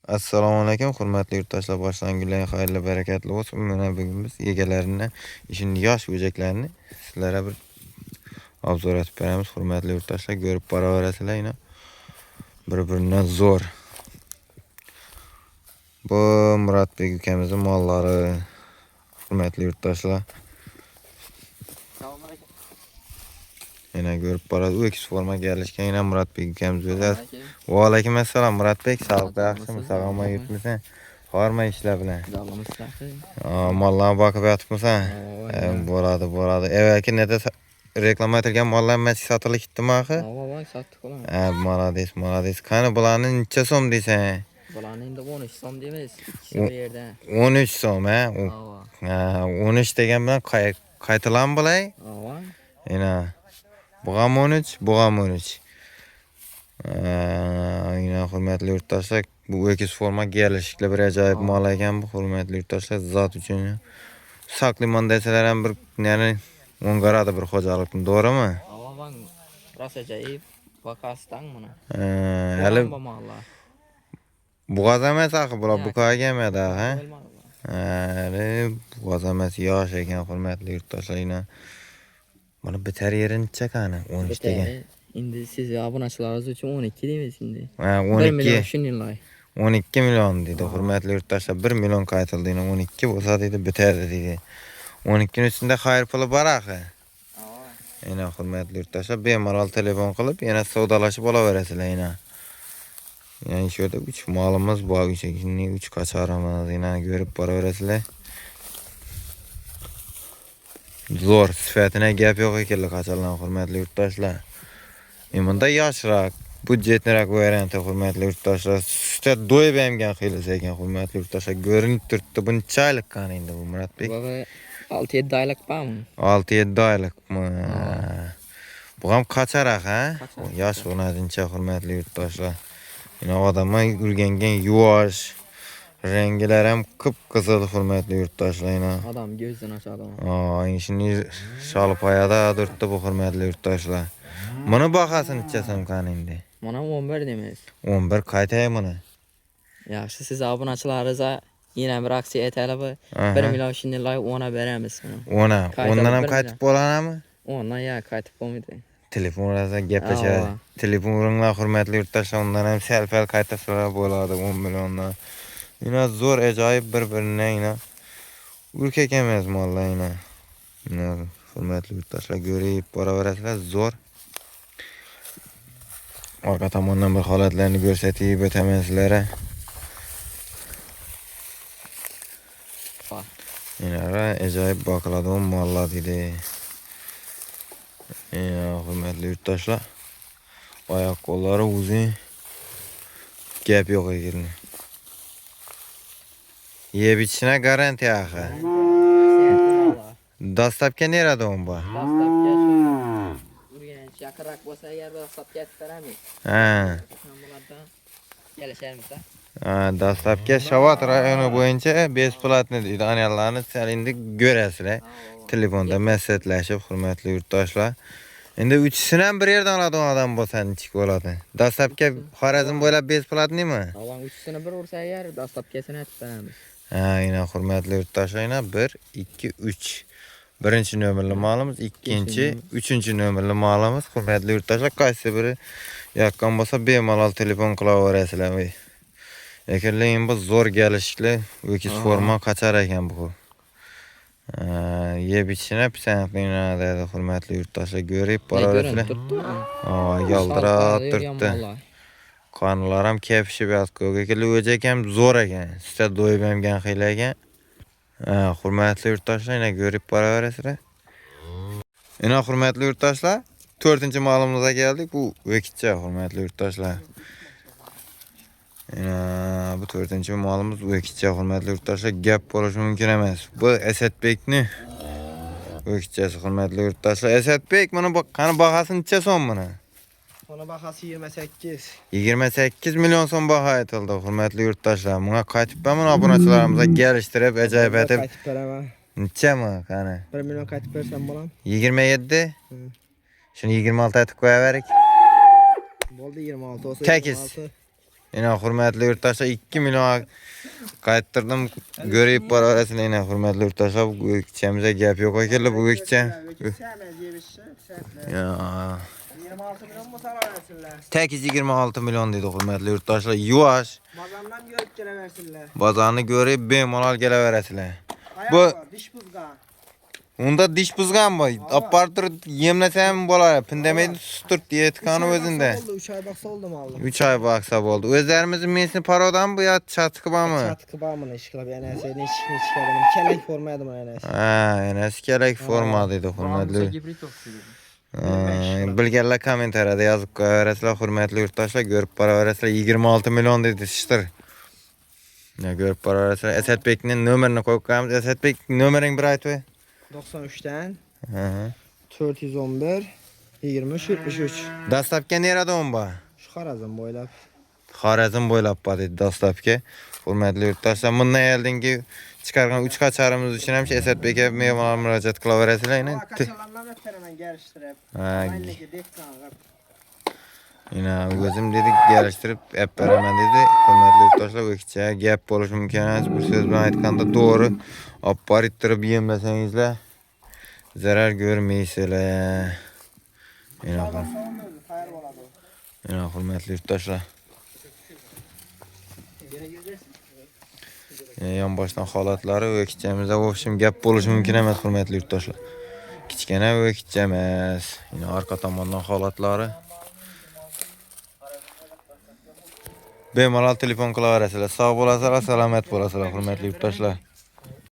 Assalomu alaykum, hurmatli yurtdoshlar. Boshlangular xayrli, barakatli bo'lsin. Mana bugun biz egalarini, ishini yosh go'jaklarini sizlarga bir obzor etib beramiz. Hurmatli yurtdoshlar, ko'rib boraverasizlar. Bir-biridan zo'r. Bu Muratbek ukamizning mollari. Hurmatli yurtdoshlar. Assalomu alaykum. Yana ko'rib boradi. U ikki forma gelishgan yana Muratbek ukamiz o'zi. Va alaykum assalom Muratbek. Sog'lik yaxshimi? Sog'omay yurtmisan? Horma ishlar bilan. Mollarni boqib yotibmisan? Bo'ladi. Evvelki neda reklama etilgan mollar masjid sotilib ketdimi axir? Sotdik ulan. Молодец. Qani bularni necha so'm deysan? Bularni endi 13 so'm deymiz. İkisi bir yerda. 13 so'm, ha? 13 degan bilan qaytalan bo'lay? Yana bu ham 13, bu ham 13. Yine hurmatli yurtdoshlar, bu o'kiz forma gelishikli bir ajoyib mol ekan bu, hurmatli yurtdoshlar, zot uchun. Saqlimon desalar ham bir, ya'ni o'ngaradi bir xo'jalikni, to'g'rimi? Bang, rosa ajoyib. Bakasdan buni. Hali bo'g'oz emas axir bular, buqaga emas, ha? Hali bo'g'oz emas, yosh ekan hurmatli yurtdoshlar. Buni bitar yerini chakani 13 degan. Endi siz obunachilaringiz uchun 12 deymiz endi. 12. 1 million shuninglar. 12 milyon dedi hurmatli yurtdoshlar. 1 milyon qaytildi. 12 bo'lsa dedi bitardi dedi. 12 ning üstünde xayr puli bor axir. Yana hurmatli yurtdoshlar, bemalol telefon qilib yana savdolashib olaverasizlar yana. Yani shu yerda 3 molimiz bor, 3 qochorimiz yana ko'rib boraverasizlar. Zo'r, sifatine gap yo'q ekanlar qochorlar hurmatli yurtdoshlar. Bunda yoshroq, budjetliroq varianti hurmatli yurtdoshlar. Sütə doyub emgan xiyilisi ekan hurmatli yurtdoshlar. Ko'rinib turibdi. Bu neçaylik qani endi bu Muratbek? Bu 6-7 oylik bormi? 6-7 oylikmi? Bu ham qocharoq, ha? Yosh o'rnatincha hurmatli yurtdoshlar. Yine odamlar urgangan yuvosh, rengilar ham qip-qizil hurmatli yurtdoshlar. Adam ko'zdan ochadi. Ishini sholpoyada turibdi bu hurmatli yurtdoshlar. Buni bahasini necha so'm qani endi? Mana 11 deymiz. 11 qaytay buni. Yaxshi, siz obunachilaringizga yine bir aksiya aytaylik. 1 million shuninglar 10 beramiz. 10dan ham qaytib bo'ladimi? 10dan ya qaytib bo'lmaydi. Telefonlarga gaplashadi. Telefonlar hurmatli yurtdoshlar, undan ham sal-pal qaytib bo'ladi 10 milliondan. Yine zo'r ajoyib bir-biridan urkak emas mollar yine. Hurmatli yurtdoshlar, ko'rib boraverasizlar, zo'r. Orqa tomondan bir holatlarni ko'rsatib o'taman sizlarga. Yine ajoyib boqiladigan mollar dedi. Hurmatli yurtdoshlar, oyoq qo'llari uzun, gap yo'q ekan. Yeb ichishine garanti axir. Dastlabki nerada bu? Dastlabki shu urganch yaqinroq bo'lsa agar dastlabki aytib beramiz. Kelishamiz. Dastlabki Shavot rayoni bo'yicha besplatni deydi. Analarni sal endi ko'rasizlar. Telefonda maslahatlashib hurmatli yurtdoshlar. Endi uchisini ham bir yerdan oladigan odam bo'lsa nechik bo'ladi? Dastlabki Xorazm bo'ylab besplatnimi? Avval uchisini bir ursa agar dastlabkisini aytib beramiz. Yine hurmatli yurtdoshlar, 1, 2, 3. Birinchi nomerli molimiz, ikkinchi, uchinchi nomerli molimiz. Hurmatli yurtdoshlar, qaysi biri yoqqan bo'lsa bemalol telefon qilaverasizlar. Lekin bu zo'r kelishli, o'kiz forma qachar ekan bu. Yeb ichishini pisandligini dedi hurmatli yurtdoshlar, ko'rib boraverasizlar. Yoldirab turibdi. Qonlar ham kepishib yotib ekan, o'jak ham zo'r ekan. Sizlar do'yib emgan xiyla ekan. Hurmatli yurtdoshlar, yana ko'rib boraverasizlar. Hurmatli yurtdoshlar, 4-molimizga keldik. Bu o'kitcha hurmatli yurtdoshlar. Bu 4-molimiz o'kitcha hurmatli yurtdoshlar, gap bo'lishi mumkin emas. Bu Asadbekni o'kitchasi hurmatli yurtdoshlar. Asadbek, mana bu qani bahasi necha so'm buni? Ona bahası 28. 28 milyon so'm baho aytildi hurmatli yurtdoshlar. Bunga qaytib beraman obunachilarimizga gelishtirib ajoyib etib. Qaytib beraman. Nechami qani? 1 million qaytib bersam bo'lam. 27. Shuni 26 aytib qo'yaverik. Bo'ldi 26 olsa. Tekiz. Yine hürmetli yurttaşlar 2 milyon kayıttırdım. Göreyip para arasında yine hürmetli yurttaşlar bu gökçemize gap yok ekeli bu gökçe. Sevmez diye bir şey. Sevmez. Ya 26 milyon mu sana versinler? tek 26 milyon dedi hürmetli yurttaşlar. Yuvaş. Bazandan görüp gele versinler. Bazarını göreyip bemalal gele veresiler. Ayak Bu- var, diş buzga. Onda diş buzgan mı? Apartır yemlesem bolar. Pindemeydi susturt diye tıkanı özünde. 3 ay baksa oldu mu aldım? 3 ay baksa oldu. Özlerimizin mesini parodan bu ya çatkıba mı? Çat kıvamını işkila bir eneseydi işkini çıkardım. Kelek formaydım o enesi. Ha, enes kelek formadıydı hürmetli. Gibrit okuyor. Bilgerler komentariyada yazıp koyaveresler hürmetli yurttaşlar görüp para veresler 26 milyon dedi şiştir. Ne görüp para veresler Esetbek'in nömerini koyup koyamız. Esetbek nömerin bir ayet ve? 93'ten Hı hı. 411 23 73. Dastapke nerede on ba? Şu karazın boylap. Xarəzm boylap ba dedi Dastapke. Hürmetli yurttaşlar bundan geldin ki çıkargan 3 kaçarımız için hemşe Esetbek'e meyveler müracaat kılaveresler yine. Ama kaçalanlar hep hemen geliştirip. Ha, Aynı ki dektan. yine gözüm dedik geliştirip hep beraber dedi. Hürmetli yurttaşlar ökçeye gap boluş mümkün emas. Bu söz bilen aytkanda doğru. Appar ittirip yemlesenizle zarar görmeysizler. Yine hürmetli yurttaşlar. Yan baştan halatları ökçemize ofşim gap boluş mümkün emas hürmetli yurttaşlar. Kichkene ökçe emas. Yine arka tomondan halatları. Bemalol telefon qilaverasizlar. Sog' bo'lasizlar, salomat bo'lasizlar, hurmatli yurtdoshlar.